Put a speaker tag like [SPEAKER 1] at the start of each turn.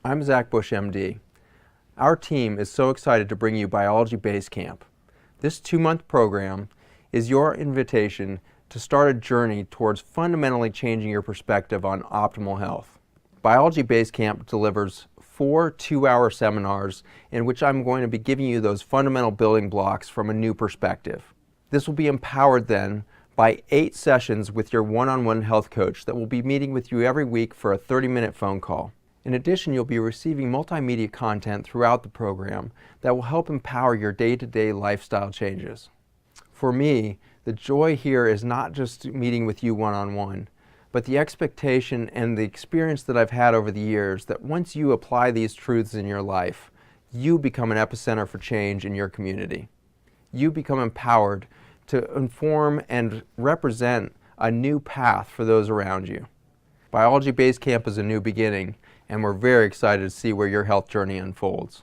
[SPEAKER 1] I'm Zach Bush, MD. Our team is so excited to bring you Biology BaseCamp. This 2-month program is your invitation to start a journey towards fundamentally changing your perspective on optimal health. Biology BaseCamp delivers 4 2-hour seminars in which I'm going to be giving you those fundamental building blocks from a new perspective. This will be empowered then by 8 sessions with your one-on-one health coach that will be meeting with you every week for a 30-minute phone call. In addition, you'll be receiving multimedia content throughout the program that will help empower your day-to-day lifestyle changes. For me, the joy here is not just meeting with you one-on-one, but the expectation and the experience that I've had over the years that once you apply these truths in your life, you become an epicenter for change in your community. You become empowered to inform and represent a new path for those around you. Biology BaseCamp is a new beginning, and we're very excited to see where your health journey unfolds.